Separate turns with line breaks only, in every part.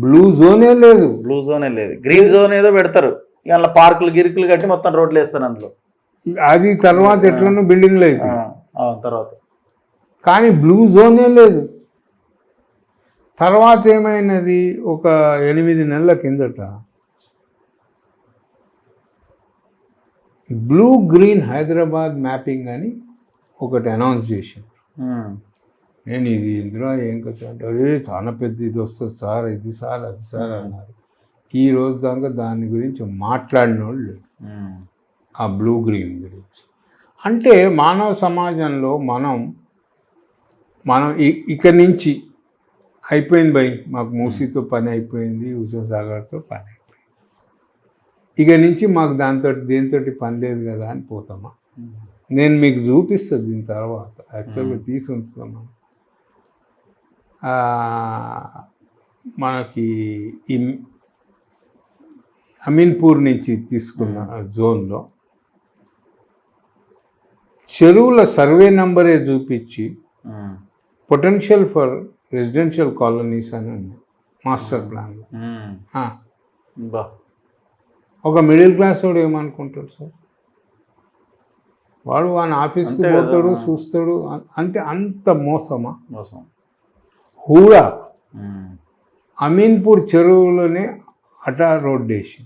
Blue జోనే లేదు.
Green zone ఏదో పెడతారు, ఇక పార్కులు గిరికులు కట్టి మొత్తం రోడ్లు వేస్తారు అందులో.
అది తర్వాత ఎట్లనో బిల్డింగ్లు అయితే
తర్వాత,
కానీ బ్లూ జోనే లేదు. తర్వాత ఏమైనది, ఒక 8 నెలల కిందట బ్లూ గ్రీన్ హైదరాబాద్ మ్యాపింగ్ అని ఒకటి అనౌన్స్ చేశారు. నేను ఇది ఇందులో ఏం కదా అంటే, అదే చాలా పెద్ద ఇది వస్తుంది సార్, ఇది సార్, అది సార్ అన్నారు. ఈ రోజు దాకా దాని గురించి మాట్లాడిన వాళ్ళు లేరు, ఆ బ్లూ గ్రీన్ గురించి. అంటే మానవ సమాజంలో మనం ఇక్కడి నుంచి అయిపోయింది భయ్, మాకు మూసీతో పని అయిపోయింది, హుస్సేన్ సాగర్తో పని అయిపోయింది, ఇక నుంచి మాకు దేనితో పని లేదు కదా అని పోతామా? నేను మీకు చూపిస్తాను దీని తర్వాత, యాక్చువల్గా తీసి ఉంచుతాను. మనకి ఈ అమీన్పూర్ నుంచి తీసుకున్న జోన్లో చెరువుల సర్వే నంబరే చూపించి పొటెన్షియల్ ఫర్ రెసిడెన్షియల్ కాలనీస్ అని ఉంది మాస్టర్ ప్లాన్లో. ఒక మిడిల్ క్లాస్ వాడు ఏమనుకుంటాడు సార్, వాడు వాని ఆఫీస్కి పోతాడు, చూస్తాడు, అంటే అంత మోసమా? హూడా అమీన్పూర్ చెరువులోనే అటా రోడ్ వేసి,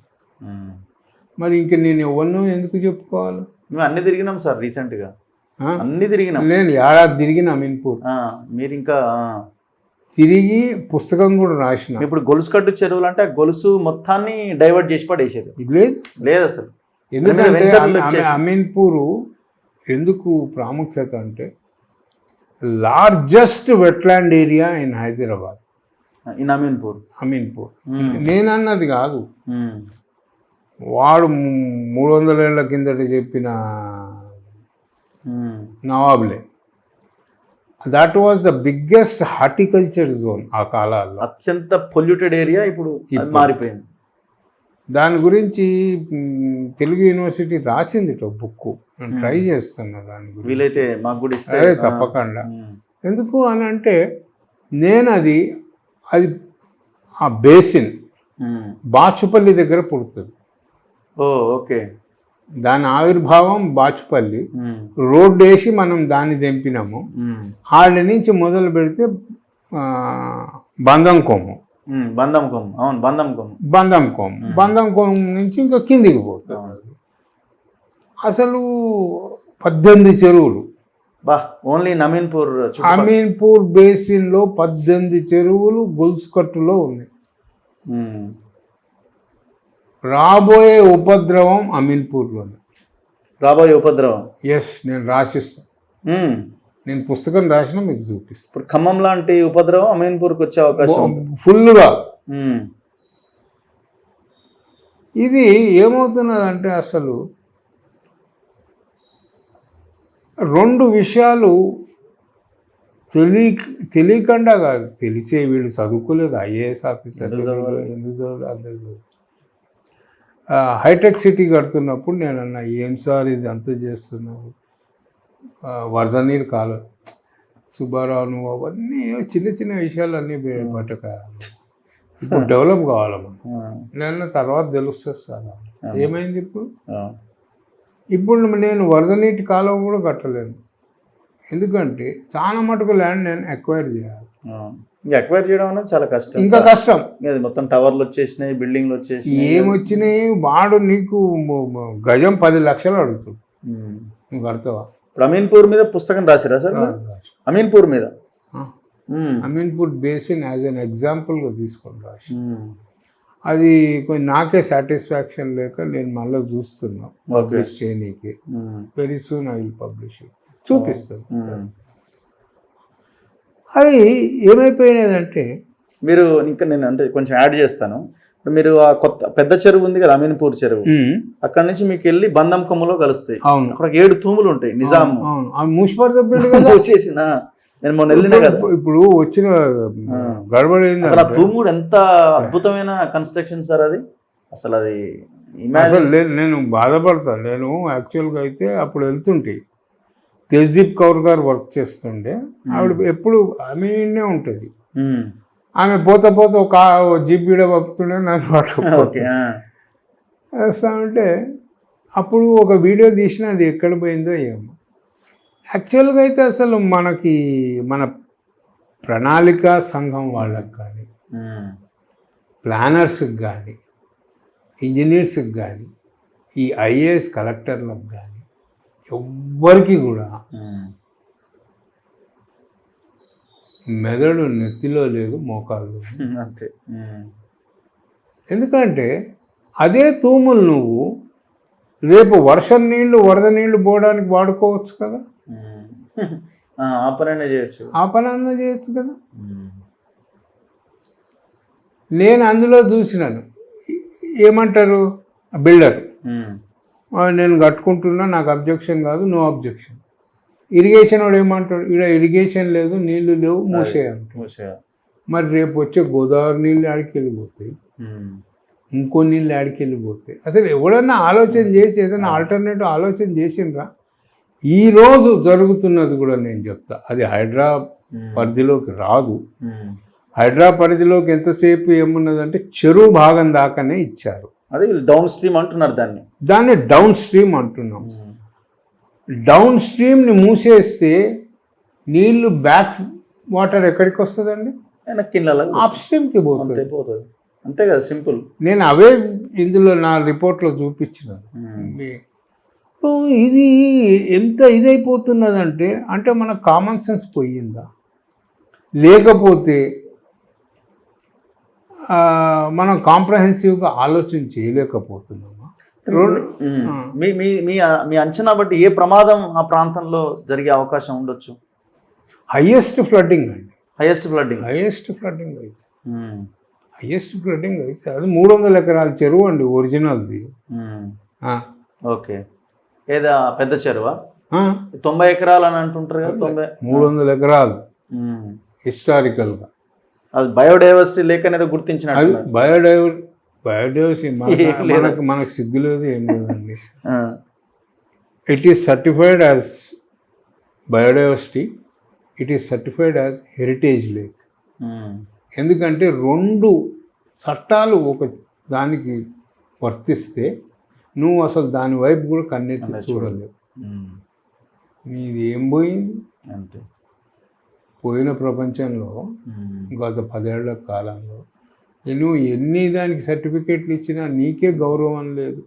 మరి ఇంక నేను ఎవరినో ఎందుకు చెప్పుకోవాలి?
మేము అన్ని తిరిగినాం సార్, రీసెంట్గా అన్ని తిరిగినాం.
నేను ఏడాది తిరిగిన అమీన్పూర్.
మీరు ఇంకా
తిరిగి పుస్తకం కూడా రాసిన.
ఇప్పుడు గొలుసు కట్టు చెరువులు అంటే గొలుసు మొత్తాన్ని డైవర్ట్ చేసి పడేసేది లేదు అసలు.
ఎందుకంటే అమీన్పూరు ఎందుకు ప్రాముఖ్యత అంటే largest wetland area in Hyderabad.
In Ameenpur
నేనన్నది కాదు, వాడు 300 ఏళ్ల కిందట చెప్పిన నవాబులే. That was the biggest horticulture zone ఆ కాలాల్లో.
అత్యంత పొల్యూటెడ్ ఏరియా ఇప్పుడు మారిపోయింది.
దాని గురించి తెలుగు యూనివర్సిటీ రాసింది బుక్, నేను ట్రై చేస్తున్నా దాని గురించి.
వీలైతే మాకు కూడా ఇస్తే
తప్పకుండా. ఎందుకు అని అంటే నేను అది ఆ బేసిన్ బాచుపల్లి దగ్గర పుడుతుంది.
ఓకే.
దాని ఆవిర్భావం బాచుపల్లి, రోడ్డు వేసి మనం దాన్ని తెంపినాము. ఆడ నుంచి మొదలు పెడితే బంధం కొమ్ము నుంచి ఇంకా కిందికి పోతుంది. అసలు 18 చెరువులు
ఓన్లీ
అమీన్పూర్ బేసిన్లో 18 చెరువులు గొలుసు కట్టులో ఉన్నాయి. రాబోయే ఉపద్రవం అమీన్పూర్లోనే. ఎస్, నేను రాసిస్తాను. నేను పుస్తకం రాసిన మీకు చూపిస్తాను.
ఇప్పుడు ఖమ్మం లాంటి ఉపద్రవం అమీన్పూర్కి వచ్చే అవకాశం
ఫుల్గా. ఇది ఏమవుతున్నదంటే అసలు 2 విషయాలు తెలియకుండా కాదు, తెలిసే వీళ్ళు చదువుకోలేదు, ఐఏఎస్ ఆఫీసర్ ఎందుకు అందరూ. హైటెక్ సిటీ కడుతున్నప్పుడు నేను అన్నా, ఏం సార్ ఇది అంతా చేస్తున్నావు, వరద నీరు కాలం, సుబ్బారావు నువ్వు అవన్నీ చిన్న చిన్న విషయాలు అన్నీ పట్టక, ఇప్పుడు డెవలప్ కావాలి మనం. నేను తర్వాత తెలుస్తుంది సార్. ఏమైంది ఇప్పుడు నేను వరద నీటి కాలం కూడా కట్టలేను, ఎందుకంటే చాలా మటుకు ల్యాండ్ నేను ఎక్వైర్ చేయాలి.
ఎక్వైర్ చేయడం అనేది చాలా కష్టం,
ఇంకా కష్టం.
మొత్తం టవర్లు వచ్చేసినాయి, బిల్డింగ్లు వచ్చేసినాయి,
ఏమొచ్చినాయి. వాడు నీకు గజం 10 లక్షలు అడుగుతాడు, నువ్వు కడతావా?
ఇప్పుడు అమీన్పూర్ మీద పుస్తకం రాసిరా సార్? అమీన్పూర్ మీద,
అమీన్పూర్ బేసిన్ యాజ్ అన్ ఎగ్జాంపుల్గా తీసుకొని రాసి, అది కొంచెం నాకే సాటిస్ఫాక్షన్ లేక నేను మళ్ళీ చూస్తున్నా పబ్లిష్ చేయనీకి. Very soon I will publish it, చూపిస్తాను. అది ఏమైపోయినదంటే,
మీరు ఇంకా నేను అంటే కొంచెం యాడ్ చేస్తాను. మీరు ఆ కొత్త పెద్ద చెరువు ఉంది కదా, అమీన్పూర్ చెరువు, అక్కడ నుంచి మీకు వెళ్ళి బంధం కొమ్మలో కలుస్తాయి. అక్కడ 7 తూములు ఉంటాయి. నిజాం వచ్చేసిన నేను మొన్న వెళ్ళినా కదా,
ఇప్పుడు వచ్చిన గడబడి.
అసలు ఆ తూముడు ఎంత అద్భుతమైన కన్స్ట్రక్షన్ సార్ అది. అసలు అది
నేను బాధపడతాను. నేను యాక్చువల్గా అయితే అప్పుడు వెళ్తుంటే తేజ్దీప్ కౌర్ గారు వర్క్ చేస్తుండే, ఆవిడ ఎప్పుడు అమీన్నే ఉంటుంది. ఆమె పోత పోత ఒక జీప్ కూడా పంపుతుండే నన్ను
ఓకే
వస్తా ఉంటే అప్పుడు ఒక వీడియో తీసిన అది ఎక్కడ పోయిందో ఏమో. యాక్చువల్గా అయితే అసలు మన ప్రణాళిక సంఘం వాళ్ళకి కానీ ప్లానర్స్కి కానీ ఇంజనీర్స్కి కానీ ఈ ఐఏఎస్ కలెక్టర్లకు కానీ ఎవ్వరికి కూడా మెదడు నెత్తిలో లేదు, మోకాళ్ళు.
అంతే.
ఎందుకంటే అదే తూములు నువ్వు రేపు వర్షం నీళ్లు వరద నీళ్లు పోవడానికి వాడుకోవచ్చు కదా,
ఆ పనైనా చేయొచ్చు,
కదా. నేను అందులో చూసినాను, ఏమంటారు బిల్డర్, నేను కట్టుకుంటున్నా, నాకు అబ్జెక్షన్ కాదు, నో అబ్జెక్షన్. ఇరిగేషన్ వాడు ఏమంటాడు, ఇక్కడ ఇరిగేషన్ లేదు, నీళ్లు లేవు, మూసేయంటాడు. మరి రేపు వచ్చే గోదావరి నీళ్ళు ఆడికి వెళ్ళిపోతాయి, ఇంకో నీళ్ళు ఆడికి వెళ్ళిపోతాయి. అసలు ఎవడన్నా ఆలోచన చేసి ఏదైనా ఆల్టర్నేటివ్ ఆలోచన చేసిండ్రా? ఈరోజు జరుగుతున్నది కూడా నేను చెప్తా, అది హైడ్రా పరిధిలోకి రాదు. హైడ్రా పరిధిలోకి ఎంతసేపు ఏమున్నదంటే చెరువు భాగం దాకానే ఇచ్చారు.
అది డౌన్ స్ట్రీమ్ అంటున్నారు, దాన్ని
డౌన్ స్ట్రీమ్ అంటున్నాం. డౌన్ స్ట్రీమ్ని మూసేస్తే నీళ్లు బ్యాక్ వాటర్ ఎక్కడికి వస్తుందండి? అప్ స్ట్రీమ్కి పోతుంది.
అంతే కదా, సింపుల్.
నేను అవే ఇందులో నా రిపోర్ట్లో చూపించినాను. ఇది ఎంత ఇదైపోతున్నదంటే, అంటే మన కామన్ సెన్స్ పోయిందా, లేకపోతే మనం కాంప్రహెన్సివ్గా ఆలోచన చేయలేకపోతున్నామా?
మీ అంచనా బట్టి ఏ ప్రమాదం ఆ ప్రాంతంలో జరిగే అవకాశం ఉండొచ్చు?
హైయెస్ట్ ఫ్లడ్డింగ్ అండి.
హైయెస్ట్ ఫ్లడ్డింగ్
అయితే అది 300 ఎకరాల చెరువు అండి, ఒరిజినల్ది.
ఓకే, ఏదా పెద్ద చెరువా? 90 ఎకరాలు అని అంటుంటారు కదా.
300 ఎకరాలు హిస్టారికల్గా.
అది బయోడైవర్సిటీ లేక అనేది గుర్తించిన
బయోడైవర్సిటీ మనకు సిగ్గు లేదు, ఏం లేదండి. It is certified as biodiversity, it is certified as heritage lake. ఎందుకంటే 2 చట్టాలు ఒక దానికి వర్తిస్తే నువ్వు అసలు దాని వైపు కూడా కన్నెత్తి చూడలేవు. నీది ఏం పోయింది?
అంతే.
పోయిన ప్రపంచంలో గత 10 ఏళ్ల కాలంలో నువ్వు ఎన్ని దానికి సర్టిఫికేట్లు ఇచ్చినా నీకే గౌరవం లేదు.